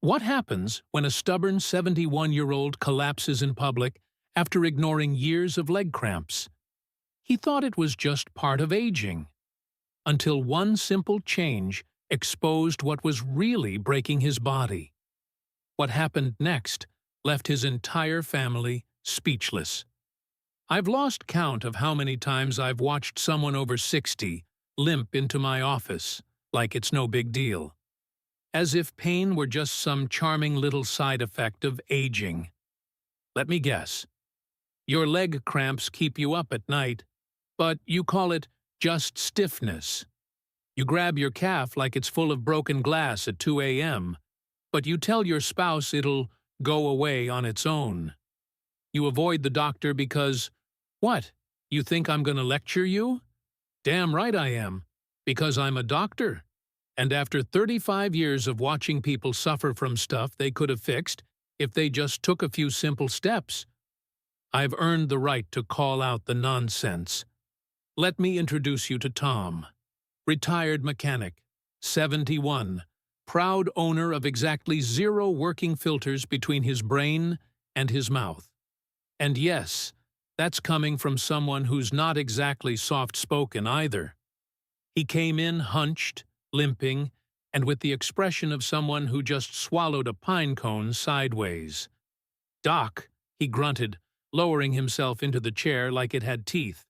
What happens when a stubborn 71-year-old collapses in public after ignoring years of leg cramps? He thought it was just part of aging, until one simple change exposed what was really breaking his body. What happened next left his entire family speechless. I've lost count of how many times I've watched someone over 60 limp into my office like it's no big deal, as if pain were just some charming little side effect of aging. Let me guess. Your leg cramps keep you up at night, but you call it just stiffness. You grab your calf like it's full of broken glass at 2 a.m., but you tell your spouse it'll go away on its own. You avoid the doctor because, what, you think I'm going to lecture you? Damn right I am, because I'm a doctor. And after 35 years of watching people suffer from stuff they could have fixed if they just took a few simple steps, I've earned the right to call out the nonsense. Let me introduce you to Tom, retired mechanic, 71, proud owner of exactly 0 working filters between his brain and his mouth. And yes, that's coming from someone who's not exactly soft-spoken either. He came in hunched, limping, and with the expression of someone who just swallowed a pine cone sideways. "Doc," he grunted, lowering himself into the chair like it had teeth.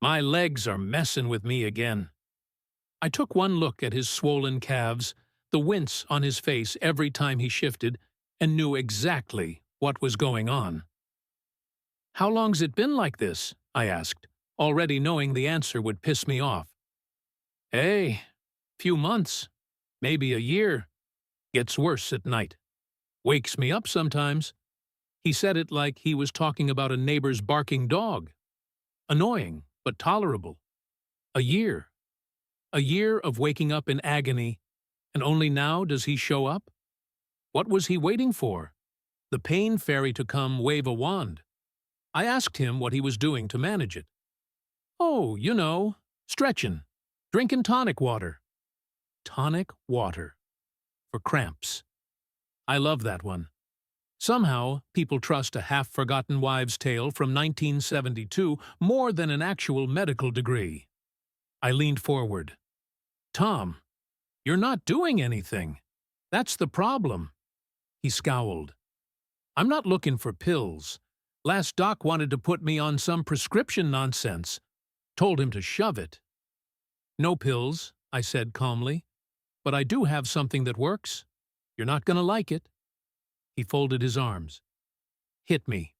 "My legs are messin' with me again." I took one look at his swollen calves, the wince on his face every time he shifted, and knew exactly what was going on. "How long's it been like this?" I asked, already knowing the answer would piss me off. "Hey, few months, maybe a year. Gets worse at night. Wakes me up sometimes." He said it like he was talking about a neighbor's barking dog. Annoying, but tolerable. A year. A year of waking up in agony, and only now does he show up? What was he waiting for? The pain fairy to come wave a wand. I asked him what he was doing to manage it. "Oh, you know, stretchin', drinkin' tonic water." Tonic water. For cramps. I love that one. Somehow, people trust a half-forgotten wives' tale from 1972 more than an actual medical degree. I leaned forward. "Tom, you're not doing anything. That's the problem." He scowled. "I'm not looking for pills. Last doc wanted to put me on some prescription nonsense. Told him to shove it." "No pills," I said calmly. "But I do have something that works. You're not going to like it." He folded his arms. "Hit me."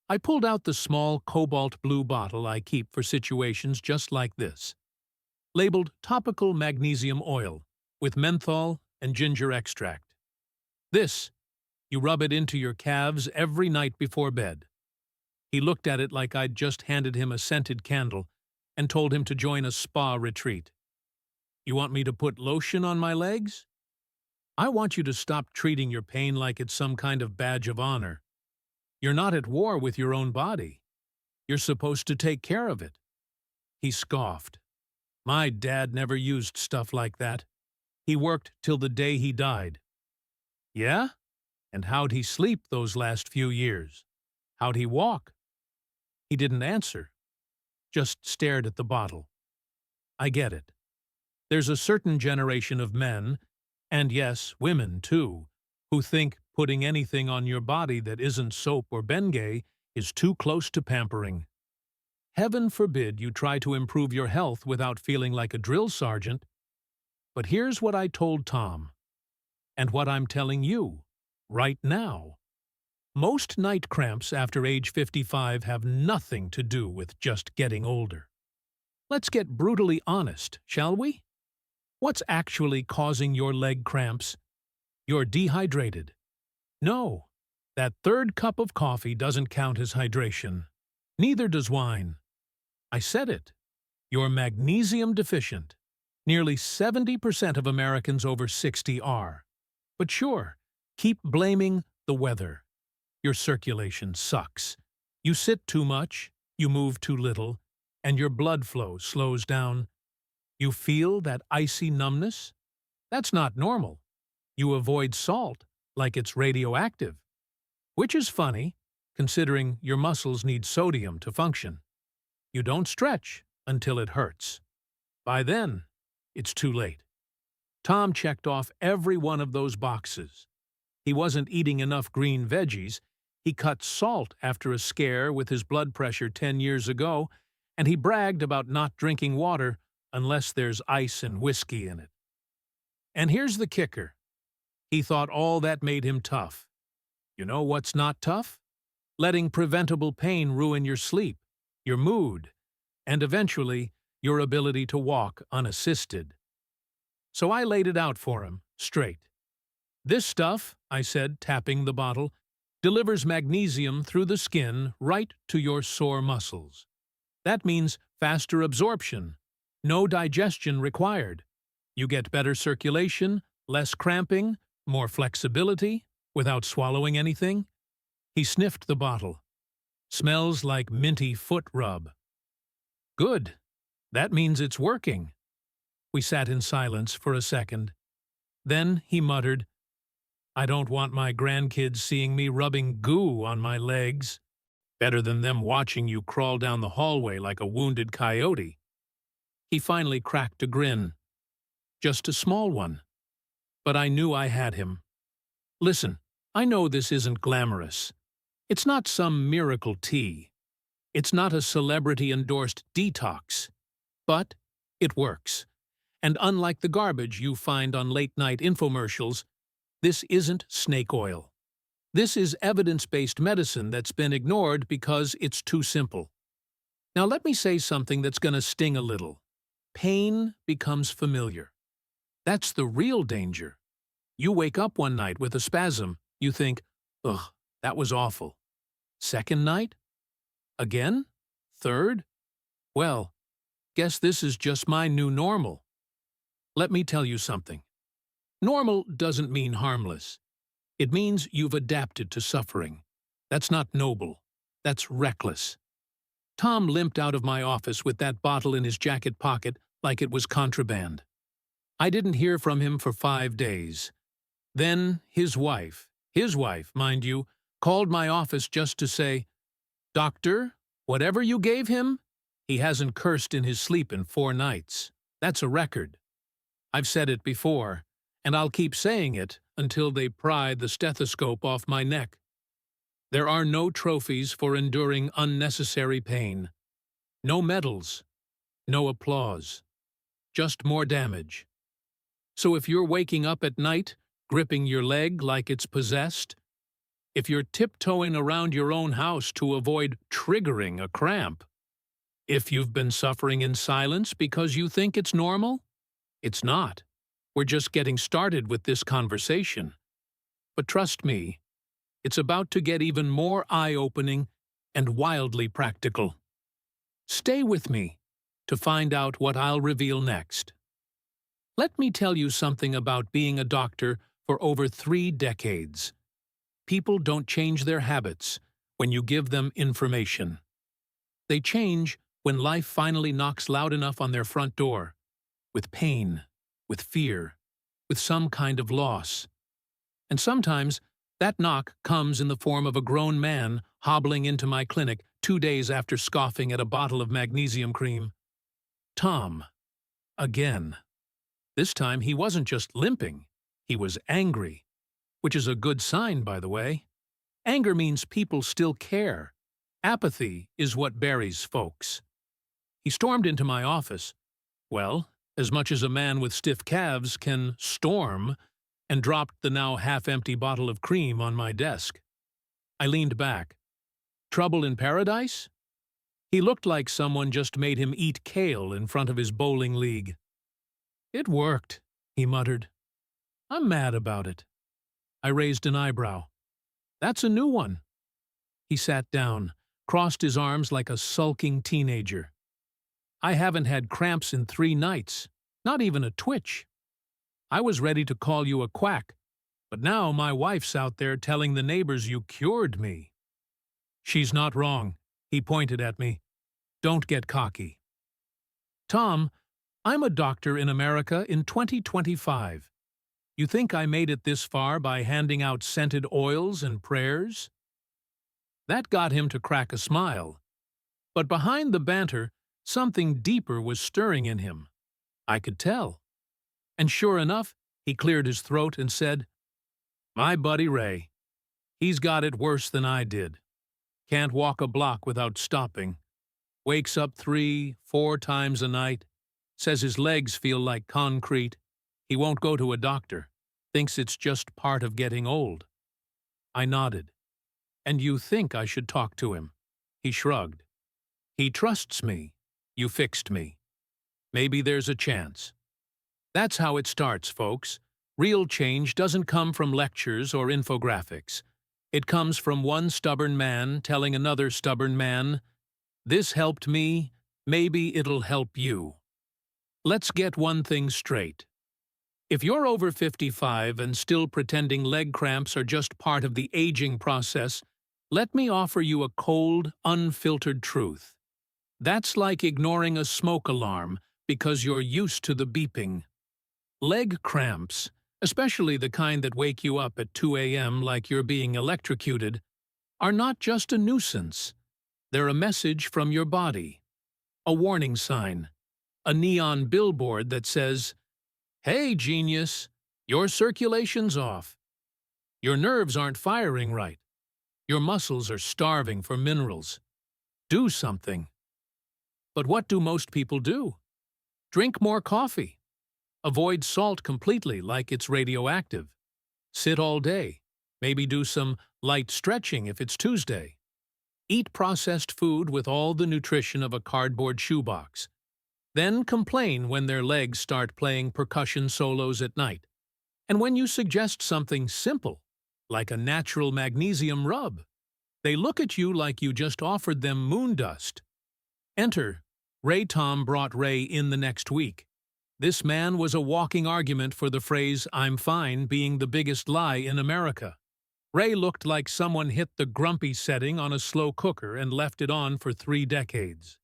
I pulled out the small cobalt blue bottle I keep for situations just like this, labeled topical magnesium oil with menthol and ginger extract. "This, you rub it into your calves every night before bed." He looked at it like I'd just handed him a scented candle and told him to join a spa retreat. "You want me to put lotion on my legs?" "I want you to stop treating your pain like it's some kind of badge of honor. You're not at war with your own body. You're supposed to take care of it." He scoffed. "My dad never used stuff like that. He worked till the day he died." "Yeah? And how'd he sleep those last few years? How'd he walk?" He didn't answer, just stared at the bottle. I get it. There's a certain generation of men, and yes, women too, who think putting anything on your body that isn't soap or Bengay is too close to pampering. Heaven forbid you try to improve your health without feeling like a drill sergeant. But here's what I told Tom, and what I'm telling you, right now. Most night cramps after age 55 have nothing to do with just getting older. Let's get brutally honest, shall we? What's actually causing your leg cramps? You're dehydrated. No, that third cup of coffee doesn't count as hydration. Neither does wine. I said it. You're magnesium deficient. Nearly 70% of Americans over 60 are. But sure, keep blaming the weather. Your circulation sucks. You sit too much, you move too little, and your blood flow slows down. You feel that icy numbness? That's not normal. You avoid salt, like it's radioactive. Which is funny, considering your muscles need sodium to function. You don't stretch until it hurts. By then, it's too late. Tom checked off every one of those boxes. He wasn't eating enough green veggies, he cut salt after a scare with his blood pressure 10 years ago, and he bragged about not drinking water unless there's ice and whiskey in it. And here's the kicker. He thought all that made him tough. You know what's not tough? Letting preventable pain ruin your sleep, your mood, and eventually your ability to walk unassisted. So I laid it out for him, straight. This stuff, I said, tapping the bottle, delivers magnesium through the skin right to your sore muscles. That means faster absorption, no digestion required. You get better circulation, less cramping, more flexibility, without swallowing anything. He sniffed the bottle. Smells like minty foot rub. Good. That means it's working. We sat in silence for a second. Then he muttered, I don't want my grandkids seeing me rubbing goo on my legs. Better than them watching you crawl down the hallway like a wounded coyote. He finally cracked a grin. Just a small one. But I knew I had him. Listen, I know this isn't glamorous. It's not some miracle tea. It's not a celebrity-endorsed detox. But it works. And unlike the garbage you find on late-night infomercials, this isn't snake oil. This is evidence-based medicine that's been ignored because it's too simple. Now let me say something that's going to sting a little. Pain becomes familiar. That's the real danger. You wake up one night with a spasm, you think, ugh, that was awful. Second night? Again? Third? Well, guess this is just my new normal. Let me tell you something. Normal doesn't mean harmless. It means you've adapted to suffering. That's not noble. That's reckless. Tom limped out of my office with that bottle in his jacket pocket like it was contraband. I didn't hear from him for 5 days. Then his wife, mind you, called my office just to say, Doctor, whatever you gave him, he hasn't cursed in his sleep in 4 nights. That's a record. I've said it before, and I'll keep saying it until they pry the stethoscope off my neck. There are no trophies for enduring unnecessary pain. No medals. No applause. Just more damage. So if you're waking up at night, gripping your leg like it's possessed, if you're tiptoeing around your own house to avoid triggering a cramp, if you've been suffering in silence because you think it's normal, it's not. We're just getting started with this conversation. But trust me, it's about to get even more eye-opening and wildly practical. Stay with me to find out what I'll reveal next. Let me tell you something about being a doctor for over 3 decades. People don't change their habits when you give them information. They change when life finally knocks loud enough on their front door, with pain, with fear, with some kind of loss. And sometimes that knock comes in the form of a grown man hobbling into my clinic 2 days after scoffing at a bottle of magnesium cream. Tom. Again. This time he wasn't just limping, he was angry. Which is a good sign, by the way. Anger means people still care. Apathy is what buries folks. He stormed into my office. Well, as much as a man with stiff calves can storm, and dropped the now half-empty bottle of cream on my desk. I leaned back. Trouble in paradise? He looked like someone just made him eat kale in front of his bowling league. It worked, he muttered. I'm mad about it. I raised an eyebrow. That's a new one. He sat down, crossed his arms like a sulking teenager. I haven't had cramps in 3 nights, not even a twitch. I was ready to call you a quack, but now my wife's out there telling the neighbors you cured me. She's not wrong, he pointed at me. Don't get cocky. Tom, I'm a doctor in America in 2025. You think I made it this far by handing out scented oils and prayers?" That got him to crack a smile. But behind the banter, something deeper was stirring in him. I could tell. And sure enough, he cleared his throat and said, "My buddy Ray. He's got it worse than I did. Can't walk a block without stopping. Wakes up 3, 4 times a night. Says his legs feel like concrete. He won't go to a doctor. Thinks it's just part of getting old." I nodded. "And you think I should talk to him?" He shrugged. "He trusts me. You fixed me. Maybe there's a chance." That's how it starts, folks. Real change doesn't come from lectures or infographics. It comes from one stubborn man telling another stubborn man, "This helped me, maybe it'll help you." Let's get one thing straight. If you're over 55 and still pretending leg cramps are just part of the aging process, let me offer you a cold, unfiltered truth. That's like ignoring a smoke alarm because you're used to the beeping. Leg cramps, especially the kind that wake you up at 2 a.m. like you're being electrocuted, are not just a nuisance. They're a message from your body. A warning sign. A neon billboard that says, "Hey, genius, your circulation's off. Your nerves aren't firing right. Your muscles are starving for minerals. Do something." But what do most people do? Drink more coffee. Avoid salt completely like it's radioactive. Sit all day. Maybe do some light stretching if it's Tuesday. Eat processed food with all the nutrition of a cardboard shoebox. Then complain when their legs start playing percussion solos at night. And when you suggest something simple, like a natural magnesium rub, they look at you like you just offered them moon dust. Enter. Ray. Tom brought Ray in the next week. This man was a walking argument for the phrase "I'm fine" being the biggest lie in America. Ray looked like someone hit the grumpy setting on a slow cooker and left it on for 3 decades.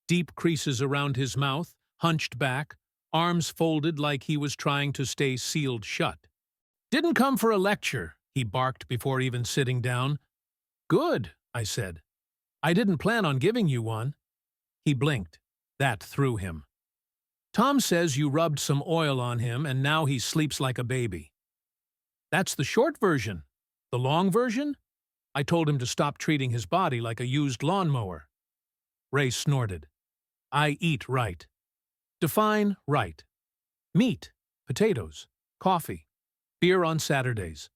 Deep creases around his mouth, hunched back, arms folded like he was trying to stay sealed shut. "Didn't come for a lecture," he barked before even sitting down. "Good," I said. "I didn't plan on giving you one." He blinked. That threw him. "Tom says you rubbed some oil on him and now he sleeps like a baby." "That's the short version. The long version?" I told him to stop treating his body like a used lawnmower. Ray snorted. "I eat right." "Define right." "Meat, potatoes, coffee, beer on Saturdays."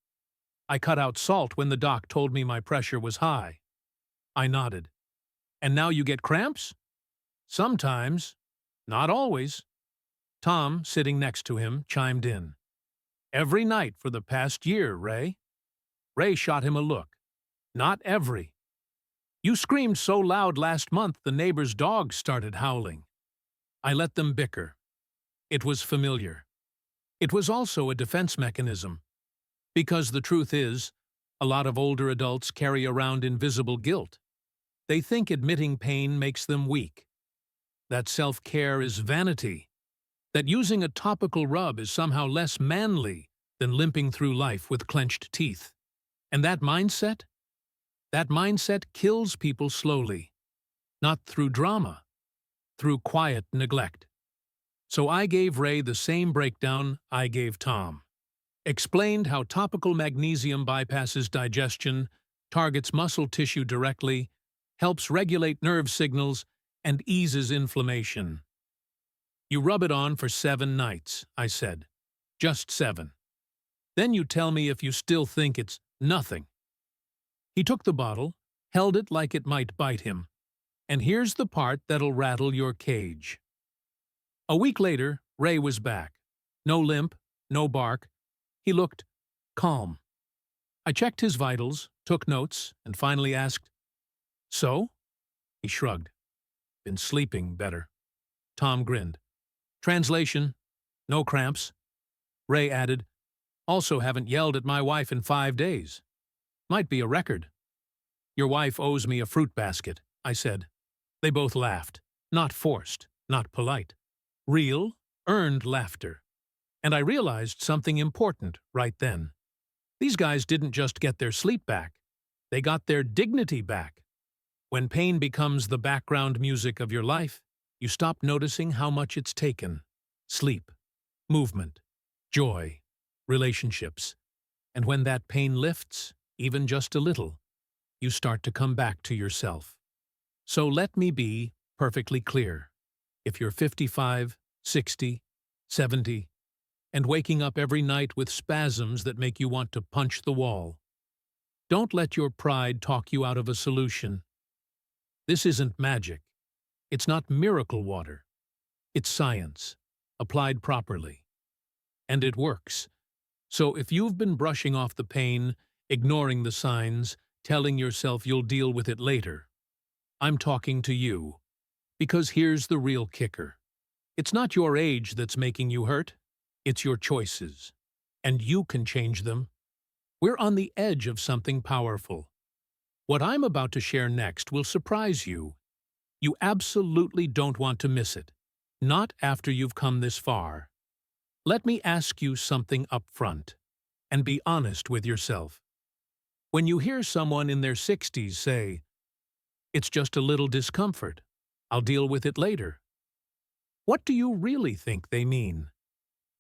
I cut out salt when the doc told me my pressure was high. I nodded. "And now you get cramps?" "Sometimes. Not always." Tom, sitting next to him, chimed in. "Every night for the past year, Ray." Ray shot him a look. "Not every. You screamed so loud last month the neighbor's dogs started howling." I let them bicker. It was familiar. It was also a defense mechanism. Because the truth is, a lot of older adults carry around invisible guilt. They think admitting pain makes them weak. That self-care is vanity. That using a topical rub is somehow less manly than limping through life with clenched teeth. And that mindset kills people slowly. Not through drama, through quiet neglect. So I gave Ray the same breakdown I gave Tom. Explained how topical magnesium bypasses digestion, targets muscle tissue directly, helps regulate nerve signals, and eases inflammation. "You rub it on for 7 nights, I said. Just 7. Then you tell me if you still think it's nothing." He took the bottle, held it like it might bite him. And here's the part that'll rattle your cage. A week later, Ray was back. No limp, no bark. He looked calm. I checked his vitals, took notes, and finally asked, "So?" He shrugged. "Been sleeping better." Tom grinned. Translation: no cramps. Ray added, "Also haven't yelled at my wife in 5 days. Might be a record." "Your wife owes me a fruit basket," I said. They both laughed. Not forced, not polite. Real, earned laughter. And I realized something important right then. These guys didn't just get their sleep back, they got their dignity back. When pain becomes the background music of your life, you stop noticing how much it's taken. Sleep, movement, joy, relationships. And when that pain lifts, even just a little, you start to come back to yourself. So let me be perfectly clear. If you're 55, 60, 70, and waking up every night with spasms that make you want to punch the wall, don't let your pride talk you out of a solution. This isn't magic. It's not miracle water. It's science, applied properly. And it works. So if you've been brushing off the pain, ignoring the signs, telling yourself you'll deal with it later, I'm talking to you. Because here's the real kicker. It's not your age that's making you hurt. It's your choices. And you can change them. We're on the edge of something powerful. What I'm about to share next will surprise you. You absolutely don't want to miss it. Not after you've come this far. Let me ask you something up front, and be honest with yourself. When you hear someone in their 60s say, "It's just a little discomfort, I'll deal with it later," what do you really think they mean?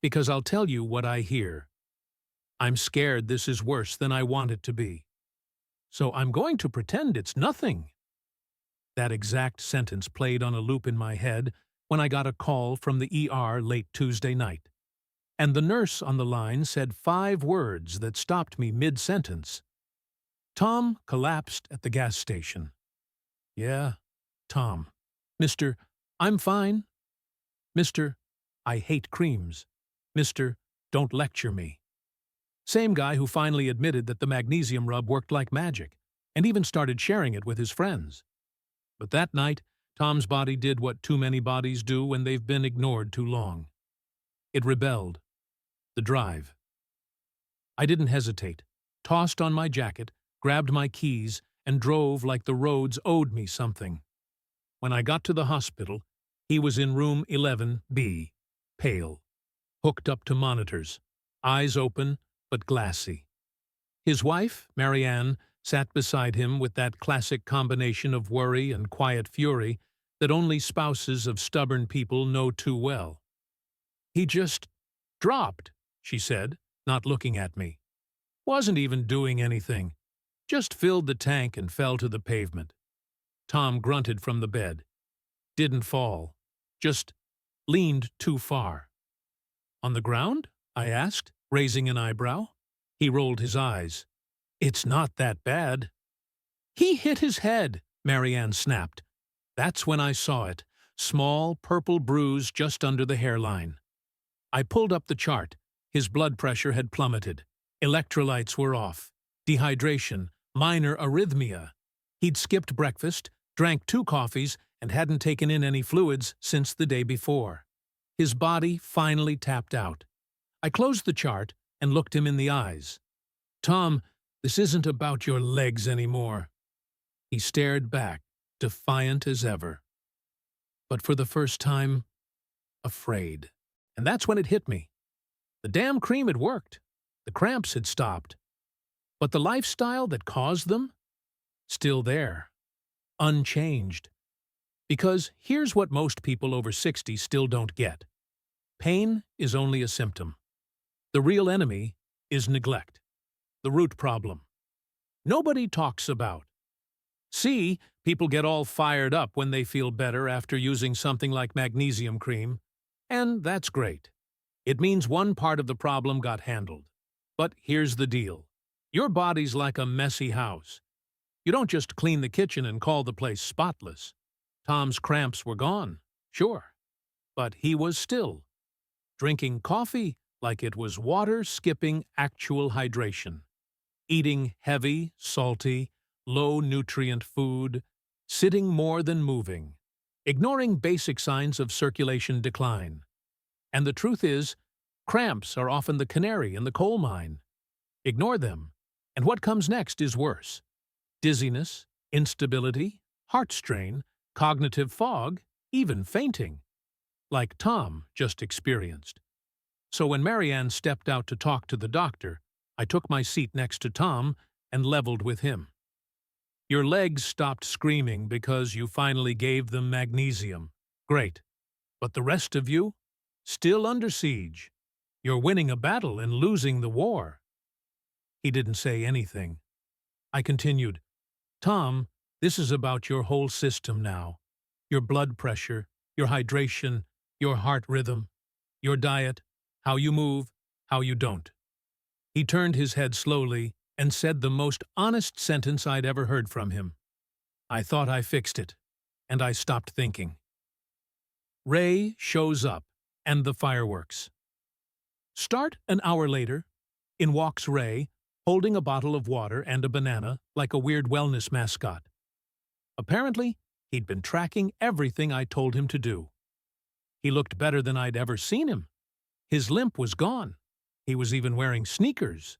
Because I'll tell you what I hear. "I'm scared this is worse than I want it to be, so I'm going to pretend it's nothing." That exact sentence played on a loop in my head when I got a call from the ER late Tuesday night. And the nurse on the line said 5 words that stopped me mid-sentence. "Tom collapsed at the gas station." Yeah, Tom. Mr. "I'm fine." Mr. "I hate creams." Mr. "Don't lecture me." Same guy who finally admitted that the magnesium rub worked like magic, and even started sharing it with his friends. But that night, Tom's body did what too many bodies do when they've been ignored too long. It rebelled. The drive. I didn't hesitate, tossed on my jacket, grabbed my keys, and drove like the roads owed me something. When I got to the hospital, he was in room 11B, pale, hooked up to monitors, eyes open but glassy. His wife, Marianne, sat beside him with that classic combination of worry and quiet fury that only spouses of stubborn people know too well. "He just dropped," she said, not looking at me. "Wasn't even doing anything. Just filled the tank and fell to the pavement." Tom grunted from the bed. "Didn't fall. Just leaned too far." "On the ground?" I asked, raising an eyebrow. He rolled his eyes. "It's not that bad." "He hit his head," Marianne snapped. That's when I saw it. Small, purple bruise just under the hairline. I pulled up the chart. His blood pressure had plummeted. Electrolytes were off. Dehydration, minor arrhythmia. He'd skipped breakfast, drank 2 coffees, and hadn't taken in any fluids since the day before. His body finally tapped out. I closed the chart and looked him in the eyes. "Tom, this isn't about your legs anymore." He stared back, defiant as ever. But for the first time, afraid. And that's when it hit me. The damn cream had worked. The cramps had stopped. But the lifestyle that caused them? Still there. Unchanged. Because here's what most people over 60 still don't get. Pain is only a symptom. The real enemy is neglect. The root problem. Nobody talks about. See, people get all fired up when they feel better after using something like magnesium cream. And that's great. It means one part of the problem got handled. But here's the deal. Your body's like a messy house. You don't just clean the kitchen and call the place spotless. Tom's cramps were gone, sure. But he was still drinking coffee like it was water, skipping actual hydration. Eating heavy, salty, low-nutrient food. Sitting more than moving. Ignoring basic signs of circulation decline. And the truth is, cramps are often the canary in the coal mine. Ignore them, and what comes next is worse. Dizziness, instability, heart strain, cognitive fog, even fainting. Like Tom just experienced. So when Marianne stepped out to talk to the doctor, I took my seat next to Tom and leveled with him. Your legs stopped screaming because you finally gave them magnesium. Great. But the rest of you? Still under siege. You're winning a battle and losing the war. He didn't say anything. I continued, Tom, this is about your whole system now. Your blood pressure, your hydration, your heart rhythm, your diet, how you move, how you don't. He turned his head slowly and said the most honest sentence I'd ever heard from him. I thought I fixed it, and I stopped thinking. Ray shows up, and the fireworks. Start an hour later. In walks Ray, holding a bottle of water and a banana like a weird wellness mascot. Apparently, he'd been tracking everything I told him to do. He looked better than I'd ever seen him. His limp was gone. He was even wearing sneakers.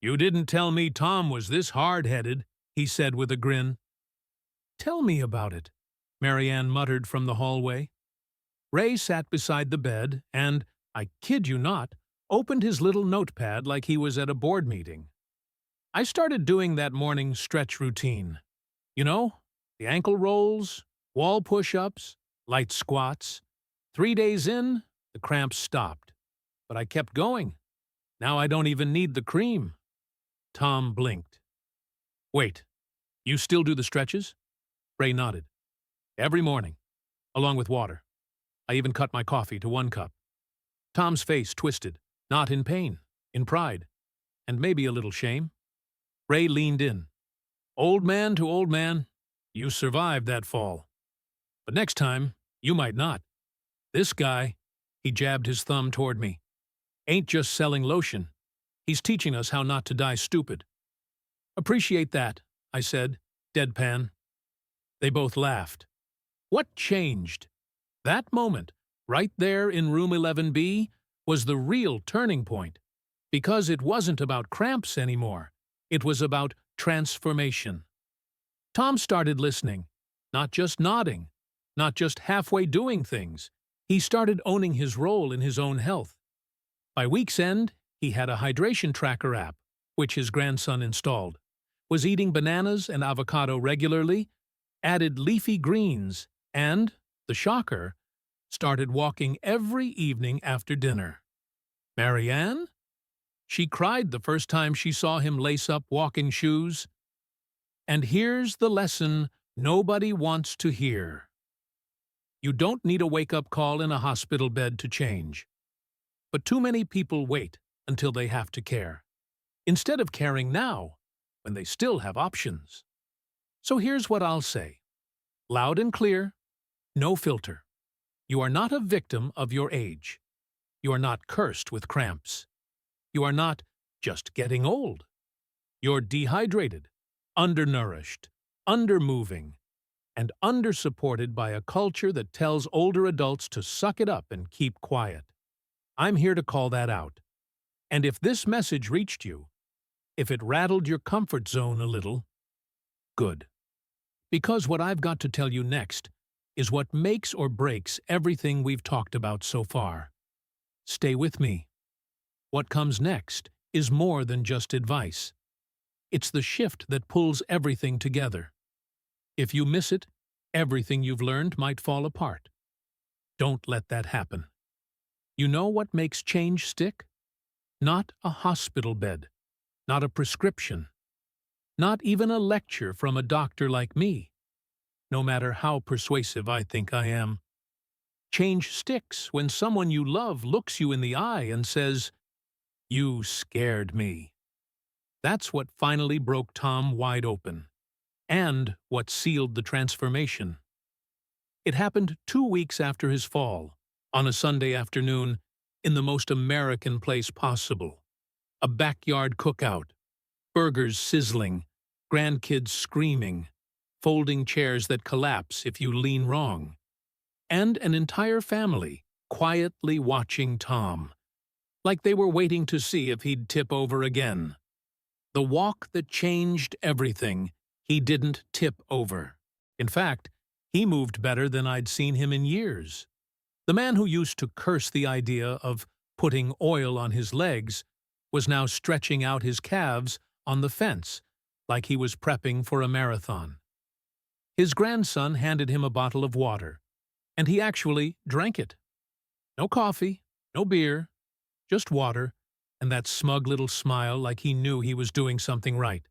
You didn't tell me Tom was this hard-headed, he said with a grin. Tell me about it, Marianne muttered from the hallway. Ray sat beside the bed and, I kid you not, opened his little notepad like he was at a board meeting. I started doing that morning stretch routine. You know, the ankle rolls, wall push-ups, light squats. 3 days in, the cramps stopped. But I kept going. Now I don't even need the cream. Tom blinked. Wait, you still do the stretches? Ray nodded. Every morning, along with water. I even cut my coffee to 1 cup. Tom's face twisted, not in pain, in pride, and maybe a little shame. Ray leaned in. Old man to old man, you survived that fall. But next time, you might not. This guy, he jabbed his thumb toward me, ain't just selling lotion. He's teaching us how not to die stupid. Appreciate that, I said, deadpan. They both laughed. What changed? That moment, right there in room 11B, was the real turning point. Because it wasn't about cramps anymore. It was about transformation. Tom started listening, not just nodding, not just halfway doing things. He started owning his role in his own health. By week's end, he had a hydration tracker app, which his grandson installed, was eating bananas and avocado regularly, added leafy greens, and, the shocker, started walking every evening after dinner. Marianne? She cried the first time she saw him lace up walking shoes. And here's the lesson nobody wants to hear. You don't need a wake-up call in a hospital bed to change. But too many people wait until they have to care, instead of caring now, when they still have options. So here's what I'll say. Loud and clear, no filter. You are not a victim of your age. You are not cursed with cramps. You are not just getting old. You're dehydrated, undernourished, undermoving, and undersupported by a culture that tells older adults to suck it up and keep quiet. I'm here to call that out. And if this message reached you, if it rattled your comfort zone a little, good. Because what I've got to tell you next is what makes or breaks everything we've talked about so far. Stay with me. What comes next is more than just advice. It's the shift that pulls everything together. If you miss it, everything you've learned might fall apart. Don't let that happen. You know what makes change stick? Not a hospital bed, not a prescription, not even a lecture from a doctor like me, no matter how persuasive I think I am. Change sticks when someone you love looks you in the eye and says, "You scared me." That's what finally broke Tom wide open, and what sealed the transformation. It happened 2 weeks after his fall, on a Sunday afternoon, in the most American place possible. A backyard cookout, burgers sizzling, grandkids screaming, folding chairs that collapse if you lean wrong, and an entire family quietly watching Tom, like they were waiting to see if he'd tip over again. The walk that changed everything, he didn't tip over. In fact, he moved better than I'd seen him in years. The man who used to curse the idea of putting oil on his legs, was now stretching out his calves on the fence like he was prepping for a marathon. His grandson handed him a bottle of water, and he actually drank it. No coffee, no beer, just water, and that smug little smile like he knew he was doing something right.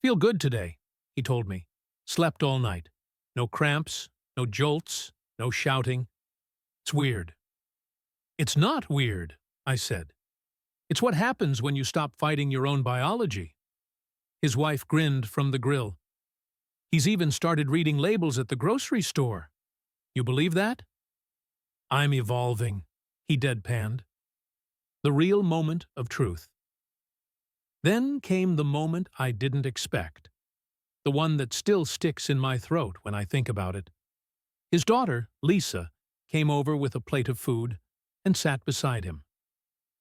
"Feel good today," he told me. "Slept all night. No cramps, no jolts, no shouting. It's weird." "It's not weird," I said. "It's what happens when you stop fighting your own biology." His wife grinned from the grill. "He's even started reading labels at the grocery store. You believe that?" "I'm evolving," he deadpanned. The real moment of truth. Then came the moment I didn't expect. The one that still sticks in my throat when I think about it. His daughter, Lisa, came over with a plate of food and sat beside him.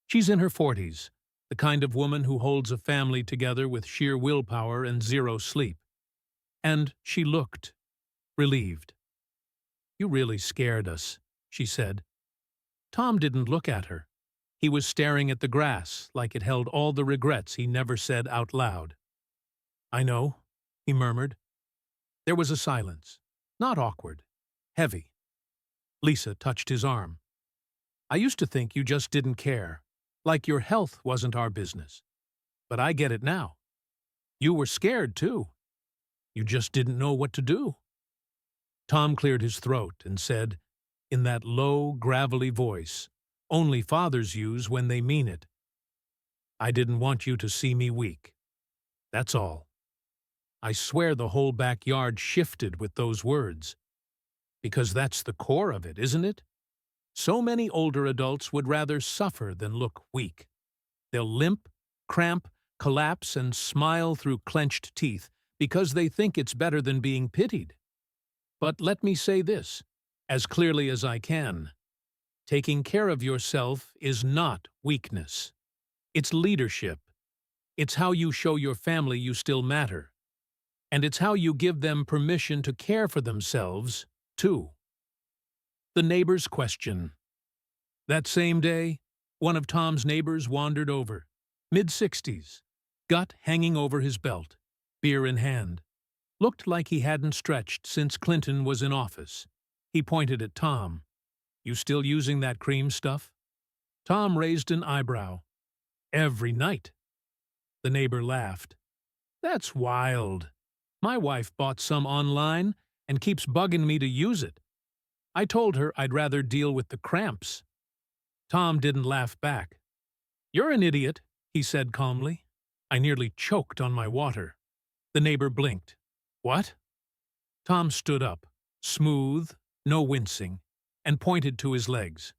She's in her 40s, the kind of woman who holds a family together with sheer willpower and zero sleep. And she looked relieved. "You really scared us," she said. Tom didn't look at her. He was staring at the grass like it held all the regrets he never said out loud. "I know," he murmured. There was a silence, not awkward, heavy. Lisa touched his arm. "I used to think you just didn't care, like your health wasn't our business. But I get it now. You were scared, too. You just didn't know what to do." Tom cleared his throat and said, in that low, gravelly voice only fathers use when they mean it, "I didn't want you to see me weak. That's all." I swear the whole backyard shifted with those words. Because that's the core of it, isn't it? So many older adults would rather suffer than look weak. They'll limp, cramp, collapse, and smile through clenched teeth because they think it's better than being pitied. But let me say this, as clearly as I can. Taking care of yourself is not weakness. It's leadership. It's how you show your family you still matter. And it's how you give them permission to care for themselves, too. The neighbor's question. That same day, one of Tom's neighbors wandered over, mid-60s, gut hanging over his belt, beer in hand. Looked like he hadn't stretched since Clinton was in office. He pointed at Tom. "You still using that cream stuff?" Tom raised an eyebrow. "Every night." The neighbor laughed. "That's wild. My wife bought some online and keeps bugging me to use it. I told her I'd rather deal with the cramps." Tom didn't laugh back. "You're an idiot," he said calmly. I nearly choked on my water. The neighbor blinked. "What?" Tom stood up, smooth, no wincing, and pointed to his legs.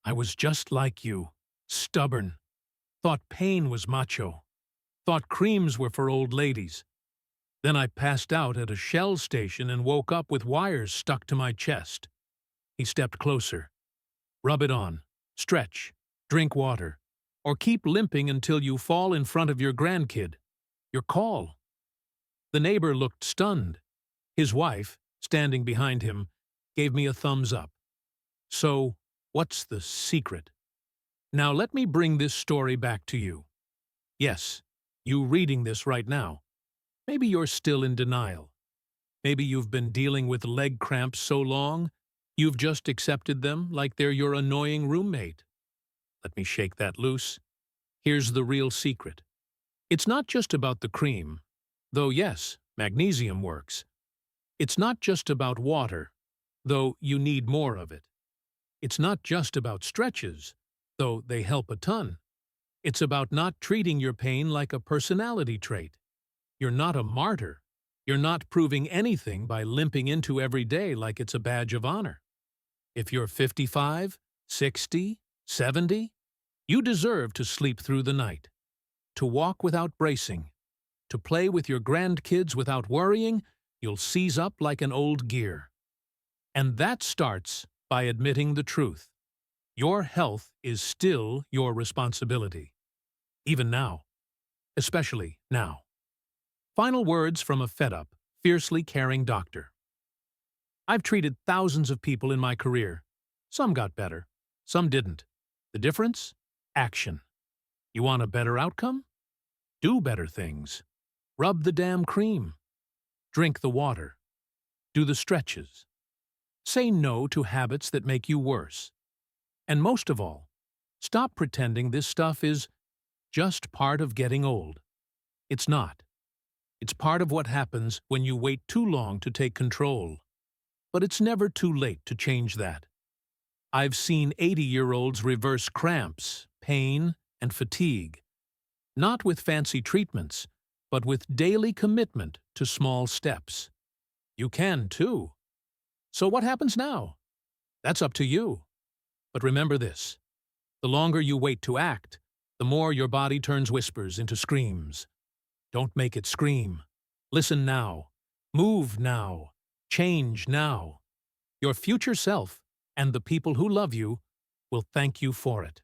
"I was just like you, stubborn. Thought pain was macho. Thought creams were for old ladies. Then I passed out at a Shell station and woke up with wires stuck to my chest." He stepped closer. "Rub it on, stretch, drink water, or keep limping until you fall in front of your grandkid. Your call." The neighbor looked stunned. His wife, standing behind him, gave me a thumbs up. "So, what's the secret?" Now let me bring this story back to you. Yes, you reading this right now. Maybe you're still in denial. Maybe you've been dealing with leg cramps so long, you've just accepted them like they're your annoying roommate. Let me shake that loose. Here's the real secret. It's not just about the cream, though yes, magnesium works. It's not just about water, though you need more of it. It's not just about stretches, though they help a ton. It's about not treating your pain like a personality trait. You're not a martyr. You're not proving anything by limping into every day like it's a badge of honor. If you're 55, 60, 70, you deserve to sleep through the night, to walk without bracing, to play with your grandkids without worrying you'll seize up like an old gear. And that starts by admitting the truth. Your health is still your responsibility. Even now. Especially now. Final words from a fed-up, fiercely caring doctor. I've treated thousands of people in my career. Some got better, some didn't. The difference? Action. You want a better outcome? Do better things. Rub the damn cream. Drink the water. Do the stretches. Say no to habits that make you worse. And most of all, stop pretending this stuff is just part of getting old. It's not. It's part of what happens when you wait too long to take control. But it's never too late to change that. I've seen 80-year-olds reverse cramps, pain, and fatigue. Not with fancy treatments, but with daily commitment to small steps. You can, too. So what happens now? That's up to you. But remember this. The longer you wait to act, the more your body turns whispers into screams. Don't make it scream. Listen now. Move now. Change now. Your future self and the people who love you will thank you for it.